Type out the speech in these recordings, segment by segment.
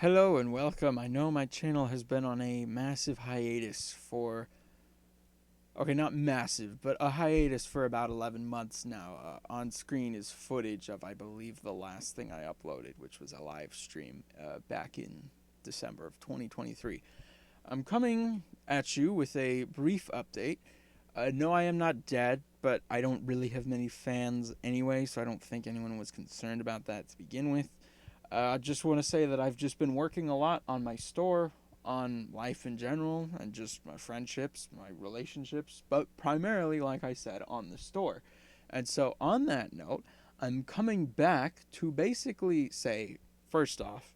Hello and welcome. I know my channel has been on a massive hiatus for, okay, not massive, but a hiatus for about 11 months now. On screen is footage of, I believe, the last thing I uploaded, which was a live stream back in December of 2023. I'm coming at you with a brief update. No, I am not dead, but I don't really have many fans anyway, so I don't think anyone was concerned about that to begin with. I just want to say that I've just been working a lot on my store, on life in general, and just my friendships, my relationships, but primarily, like I said, on the store. And so, on that note, I'm coming back to basically say, first off,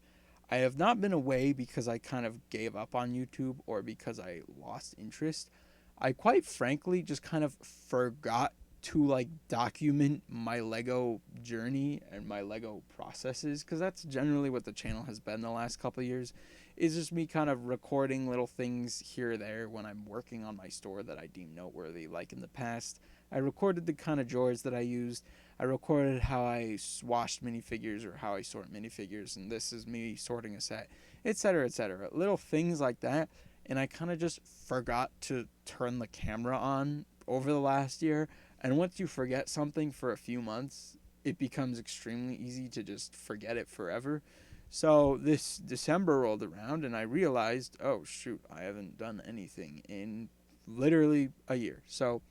I have not been away because I kind of gave up on YouTube or because I lost interest. I quite frankly just kind of forgot to like document my Lego journey and my Lego processes, because that's generally what the channel has been the last couple of years, is just me kind of recording little things here or there when I'm working on my store that I deem noteworthy. Like in the past, I recorded the kind of drawers that I used. I recorded how I washed minifigures or how I sort minifigures, and this is me sorting a set, etc., etc. Little things like that, and I kind of just forgot to turn the camera on over the last year. And once you forget something for a few months, it becomes extremely easy to just forget it forever. So this December rolled around and I realized, oh shoot, I haven't done anything in literally a year. So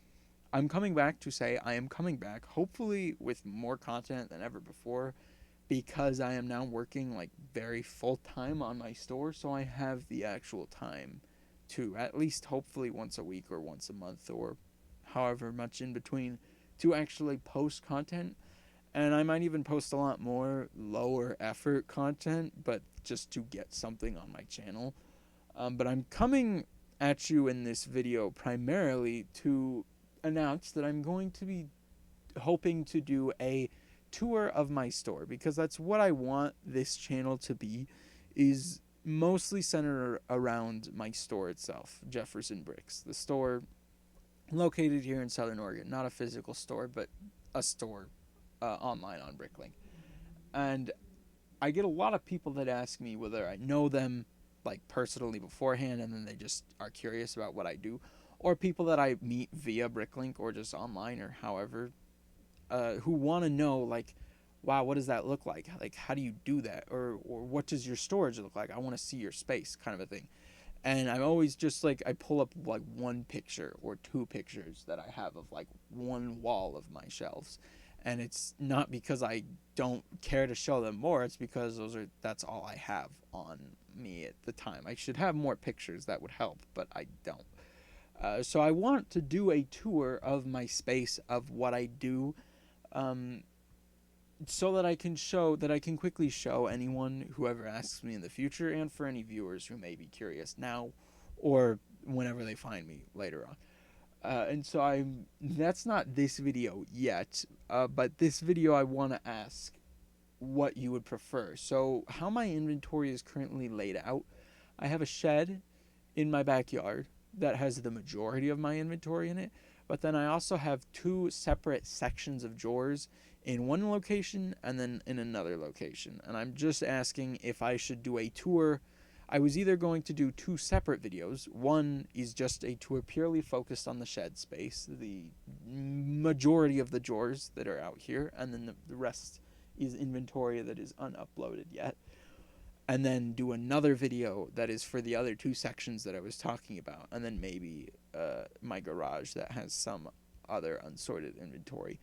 I'm coming back to say I am coming back, hopefully with more content than ever before, because I am now working like very full time on my store. So I have the actual time to at least hopefully once a week or once a month or however much in between to actually post content. And I might even post a lot more lower effort content, but just to get something on my channel. But I'm coming at you in this video primarily to announce that I'm going to be hoping to do a tour of my store, because that's what I want this channel to be, is mostly centered around my store itself, Jefferson Bricks. The store located here in Southern Oregon, not a physical store, but a store online on bricklink. And I get a lot of people that ask me whether I know them like personally beforehand and then they just are curious about what I do, or people that I meet via bricklink or just online or however, who want to know like, wow, what does that look like? Like, how do you do that? Or what does your storage look like? I want to see your space, kind of a thing. And I'm always just like, I pull up like one picture or two pictures that I have of like one wall of my shelves, and it's not because I don't care to show them more, it's because that's all I have on me at the time. I should have more pictures, that would help, but I don't. So I want to do a tour of my space, of what I do, um, so that I can quickly show anyone who ever asks me in the future, and for any viewers who may be curious now or whenever they find me later on. And so that's not this video yet, but this video I want to ask what you would prefer. So how my inventory is currently laid out, I have a shed in my backyard that has the majority of my inventory in it, but then I also have two separate sections of drawers in one location and then in another location. And I'm just asking if I should do a tour. I was either going to do two separate videos. One is just a tour purely focused on the shed space, the majority of the drawers that are out here, and then the rest is inventory that is unuploaded yet. And then do another video that is for the other two sections that I was talking about, and then maybe my garage that has some other unsorted inventory.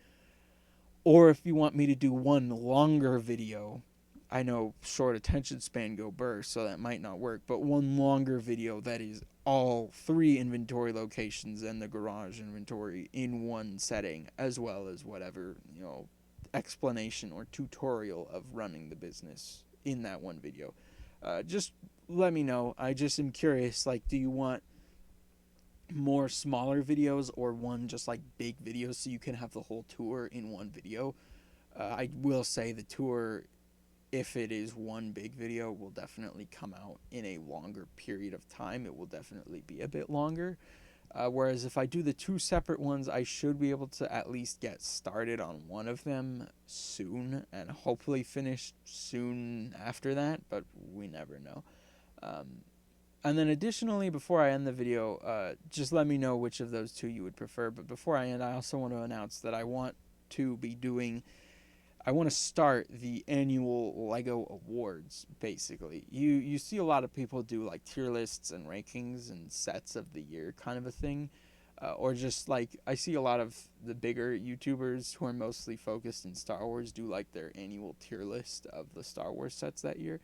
Or if you want me to do one longer video, I know short attention span go burst, so that might not work, but one longer video that is all three inventory locations and the garage inventory in one setting, as well as whatever, explanation or tutorial of running the business in that one video. Just let me know. I just am curious, like, do you want more smaller videos or one just like big videos so you can have the whole tour in one video? I will say the tour, if it is one big video, will definitely come out in a longer period of time. It will definitely be a bit longer. Whereas if I do the two separate ones, I should be able to at least get started on one of them soon and hopefully finish soon after that, but we never know. And then additionally, before I end the video, just let me know which of those two you would prefer. But before I end, I also want to announce that I want to start the annual LEGO Awards, basically. You see a lot of people do like tier lists and rankings and sets of the year kind of a thing. Or just like, I see a lot of the bigger YouTubers who are mostly focused in Star Wars do like their annual tier list of the Star Wars sets that year.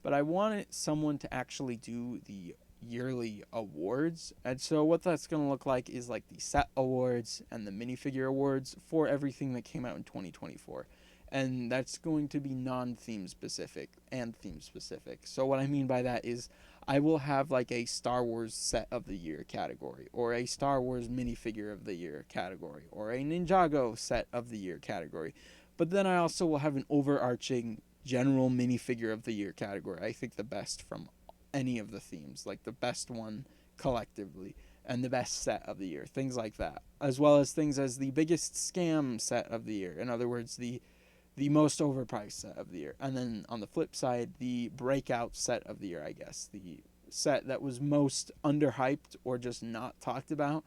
But I wanted someone to actually do the yearly awards. And so what that's going to look like is like the set awards and the minifigure awards for everything that came out in 2024. And that's going to be non-theme specific and theme specific. So what I mean by that is I will have like a Star Wars set of the year category, or a Star Wars minifigure of the year category, or a Ninjago set of the year category. But then I also will have an overarching general minifigure of the year category. I think the best from any of the themes, like the best one collectively, and the best set of the year, things like that, as well as things as the biggest scam set of the year. In other words, the most overpriced set of the year. And then on the flip side, the breakout set of the year, I guess. The set that was most underhyped or just not talked about.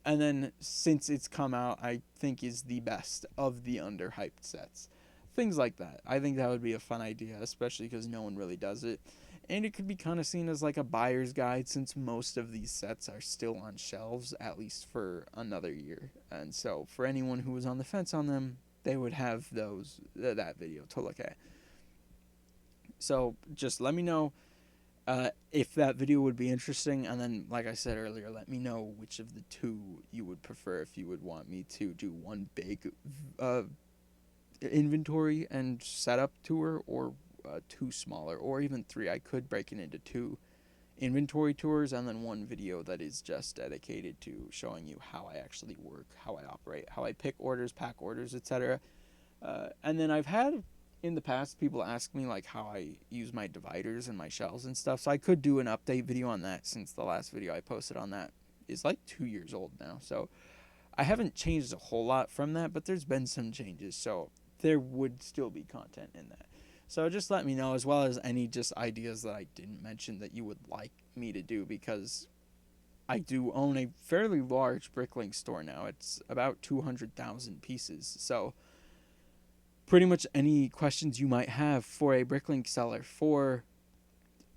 And then since it's come out, I think is the best of the underhyped sets. Things like that. I think that would be a fun idea, especially because no one really does it. And it could be kind of seen as like a buyer's guide, since most of these sets are still on shelves, at least for another year. And so for anyone who was on the fence on them, they would have that video to look at. So just let me know if that video would be interesting, and then, like I said earlier, let me know which of the two you would prefer. If you would want me to do one big inventory and setup tour, or two smaller, or even three. I could break it into two inventory tours and then one video that is just dedicated to showing you how I actually work, how I operate, how I pick orders, pack orders, etc. And then I've had in the past people ask me like how I use my dividers and my shells and stuff, so I could do an update video on that, since the last video I posted on that is like 2 years old now. So I haven't changed a whole lot from that, but there's been some changes, so there would still be content in that. So just let me know, as well as any just ideas that I didn't mention that you would like me to do, because I do own a fairly large bricklink store now. It's about 200,000 pieces. So pretty much any questions you might have for a bricklink seller, for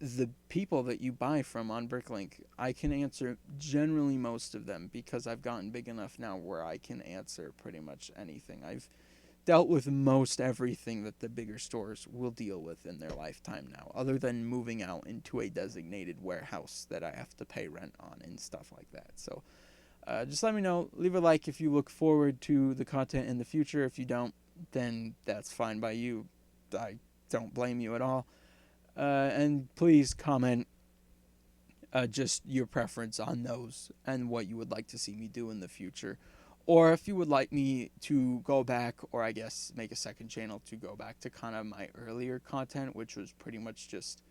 the people that you buy from on bricklink, I can answer generally most of them, because I've gotten big enough now where I can answer pretty much anything. I've dealt with most everything that the bigger stores will deal with in their lifetime now, other than moving out into a designated warehouse that I have to pay rent on and stuff like that. So just let me know. Leave a like if you look forward to the content in the future. If you don't, then that's fine by you. I don't blame you at all. And please comment just your preference on those and what you would like to see me do in the future. Or if you would like me to go back, or I guess make a second channel to go back to kind of my earlier content, which was pretty much just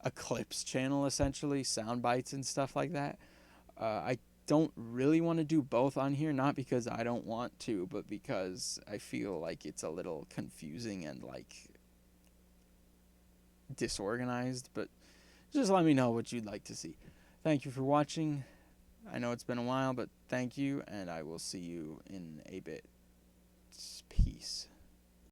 a clips channel, essentially, sound bites and stuff like that. I don't really want to do both on here, not because I don't want to, but because I feel like it's a little confusing and like disorganized. But just let me know what you'd like to see. Thank you for watching. I know it's been a while, but thank you, and I will see you in a bit. Peace.